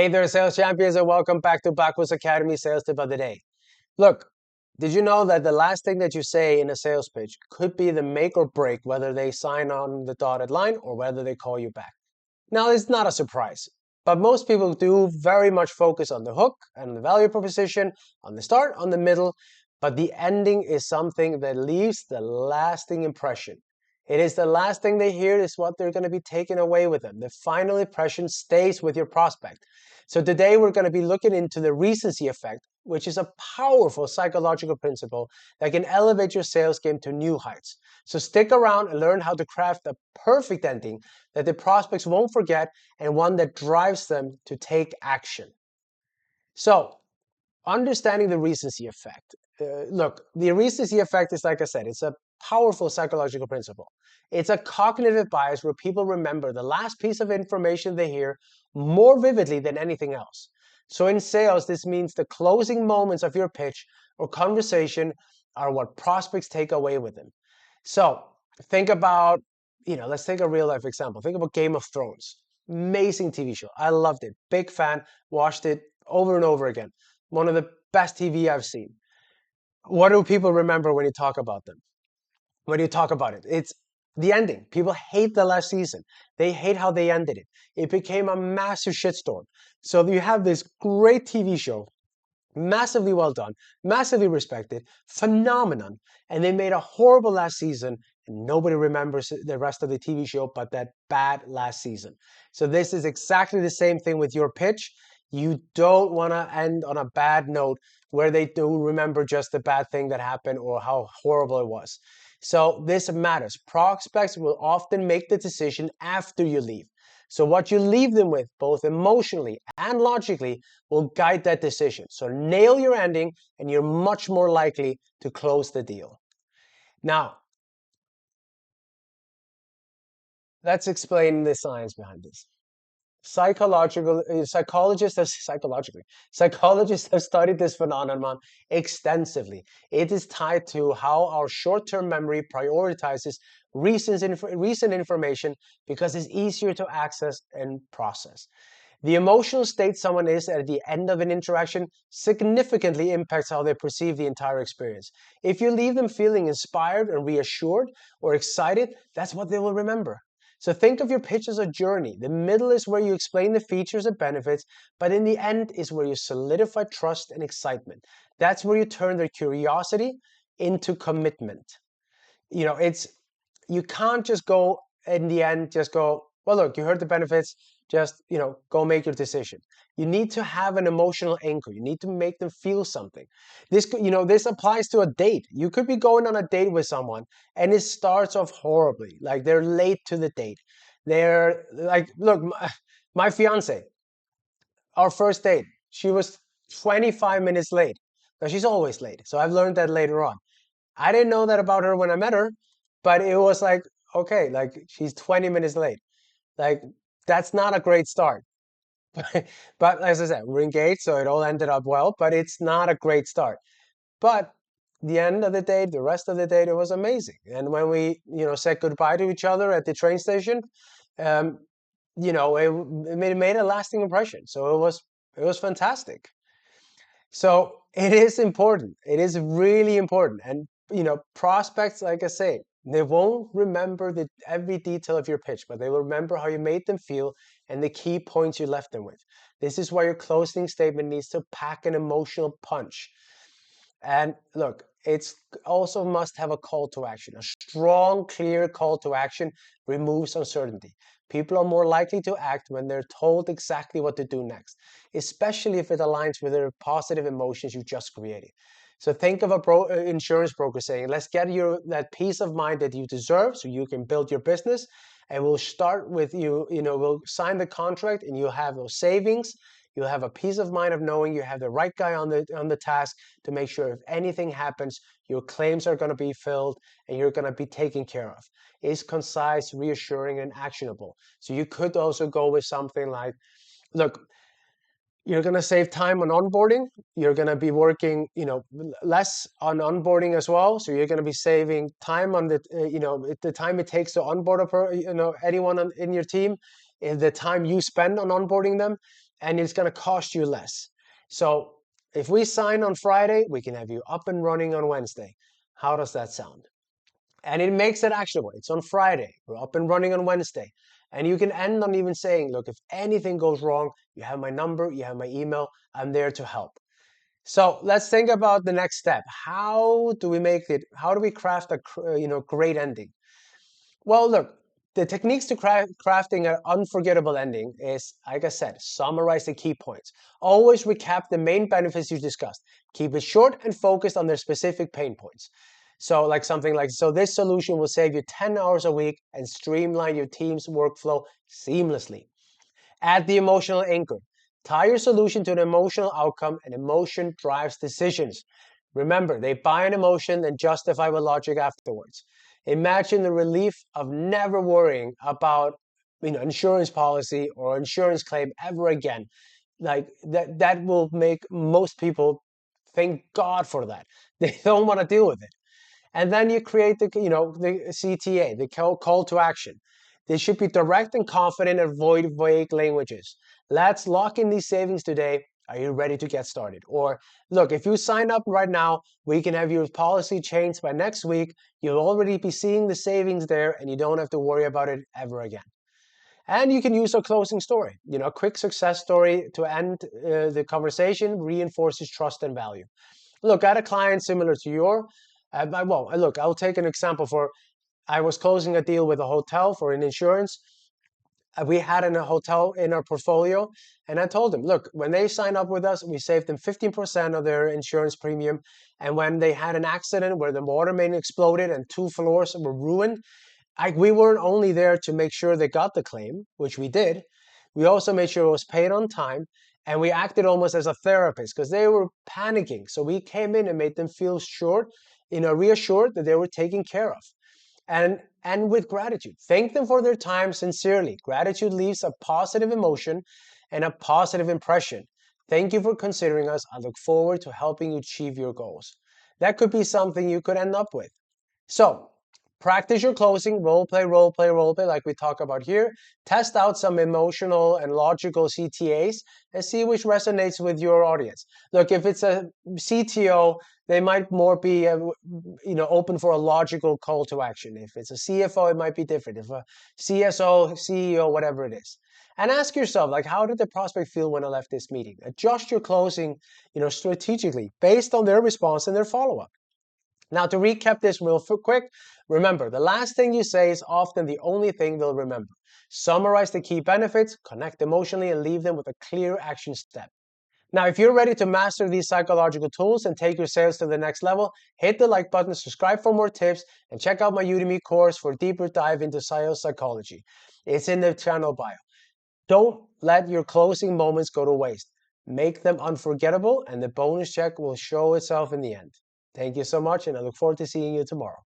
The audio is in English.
Hey there, sales champions, and welcome back to Backwards Academy Sales Tip of the Day. Look, did you know that the last thing that you say in a sales pitch could be the make or break whether they sign on the dotted line or whether they call you back? Now, it's not a surprise, but most people do very much focus on the hook and the value proposition, on the start, on the middle, but the ending is something that leaves the lasting impression. It is the last thing they hear is what they're going to be taken away with them. The final impression stays with your prospect. So today we're going to be looking into the recency effect, which is a powerful psychological principle that can elevate your sales game to new heights. So stick around and learn how to craft a perfect ending that the prospects won't forget and one that drives them to take action. So, understanding the recency effect. Look, the recency effect is, like I said, it's a powerful psychological principle. It's a cognitive bias where people remember the last piece of information they hear more vividly than anything else. So in sales, this means the closing moments of your pitch or conversation are what prospects take away with them. So think about, let's take a real life example. Think about Game of Thrones. Amazing TV show. I loved it. Big fan. Watched it over and over again. One of the best TV I've seen. What do people remember when you talk about them? When you talk about it, it's the ending. People hate the last season. They hate how they ended it. It became a massive shitstorm. So you have this great TV show, massively well done, massively respected, phenomenon, and they made a horrible last season, and nobody remembers the rest of the TV show but that bad last season. So this is exactly the same thing with your pitch. You don't want to end on a bad note where they do remember just the bad thing that happened or how horrible it was. So this matters. Prospects will often make the decision after you leave. So what you leave them with, both emotionally and logically, will guide that decision. So nail your ending and you're much more likely to close the deal. Now, let's explain the science behind this. Psychologists have studied this phenomenon extensively. It is tied to how our short-term memory prioritizes recent information because it's easier to access and process. The emotional state someone is at the end of an interaction significantly impacts how they perceive the entire experience. If you leave them feeling inspired and reassured or excited, that's what they will remember. So think of your pitch as a journey. The middle is where you explain the features and benefits, but in the end is where you solidify trust and excitement. That's where you turn their curiosity into commitment. You can't just go in the end, just go, well, look, you heard the benefits, just, go make your decision. You need to have an emotional anchor. You need to make them feel something. This applies to a date. You could be going on a date with someone and it starts off horribly. Like they're late to the date. They're like, look, my fiance, our first date, she was 25 minutes late. Now she's always late. So I've learned that later on. I didn't know that about her when I met her, but it was like, okay, like she's 20 minutes late. Like that's not a great start. But as I said, we're engaged, so it all ended up well, but it's not a great start. But the end of the day, the rest of the day, it was amazing. And when we, said goodbye to each other at the train station, um, it made a lasting impression. So it was fantastic. So it is important. It is really important. And, prospects, like I say, they won't remember every detail of your pitch, but they will remember how you made them feel and the key points you left them with. This is why your closing statement needs to pack an emotional punch. And look, it's also must have a call to action. A strong, clear call to action removes uncertainty. People are more likely to act when they're told exactly what to do next, especially if it aligns with their positive emotions you just created. So think of insurance broker saying, let's get that peace of mind that you deserve so you can build your business. And we'll start with we'll sign the contract and you'll have those savings. You'll have a peace of mind of knowing you have the right guy on the task to make sure if anything happens, your claims are going to be filled and you're going to be taken care of. It's concise, reassuring, and actionable. So you could also go with something like, look, you're going to save time on onboarding. You're going to be working, less on onboarding as well. So you're going to be saving time on the time it takes to onboard anyone in your team. is the time you spend on onboarding them, and it's going to cost you less. So if we sign on Friday, we can have you up and running on Wednesday. How does that sound? And it makes it actionable. It's on Friday. We're up and running on Wednesday. And you can end on even saying, look, if anything goes wrong, you have my number, you have my email, I'm there to help. So let's think about the next step. How do we make it? How do we craft a great ending? Well, look, the techniques to crafting an unforgettable ending is, like I said, summarize the key points. Always recap the main benefits you discussed. Keep it short and focused on their specific pain points. So like something like, so this solution will save you 10 hours a week and streamline your team's workflow seamlessly. Add the emotional anchor. Tie your solution to an emotional outcome, and emotion drives decisions. Remember, they buy an emotion and justify with logic afterwards. Imagine the relief of never worrying about insurance policy or insurance claim ever again. Like that will make most people thank God for that. They don't want to deal with it. And then you create the CTA, the call to action. They should be direct and confident and avoid vague languages. Let's lock in these savings today. Are you ready to get started? Or look, if you sign up right now, we can have your policy changed by next week. You'll already be seeing the savings there, and you don't have to worry about it ever again. And you can use a closing story, a quick success story to end the conversation, reinforces trust and value. Look, I had a client similar to your, look, I'll take an example I was closing a deal with a hotel for an insurance. We had a hotel in our portfolio, and I told them, look, when they sign up with us, we saved them 15% of their insurance premium. And when they had an accident where the water main exploded and 2 floors were ruined, we weren't only there to make sure they got the claim, which we did, we also made sure it was paid on time, and we acted almost as a therapist because they were panicking. So we came in and made them feel reassured that they were taken care of. And with gratitude. Thank them for their time sincerely. Gratitude leaves a positive emotion and a positive impression. Thank you for considering us. I look forward to helping you achieve your goals. That could be something you could end up with. So, practice your closing, role play, like we talk about here. Test out some emotional and logical CTAs and see which resonates with your audience. Look, if it's a CTO, they might more be open for a logical call to action. If it's a CFO, it might be different. If a CSO, CEO, whatever it is. And ask yourself, like, how did the prospect feel when I left this meeting? Adjust your closing, strategically based on their response and their follow-up. Now, to recap this real quick, remember, the last thing you say is often the only thing they'll remember. Summarize the key benefits, connect emotionally, and leave them with a clear action step. Now, if you're ready to master these psychological tools and take your sales to the next level, hit the like button, subscribe for more tips, and check out my Udemy course for a deeper dive into sales psychology. It's in the channel bio. Don't let your closing moments go to waste. Make them unforgettable, and the bonus check will show itself in the end. Thank you so much, and I look forward to seeing you tomorrow.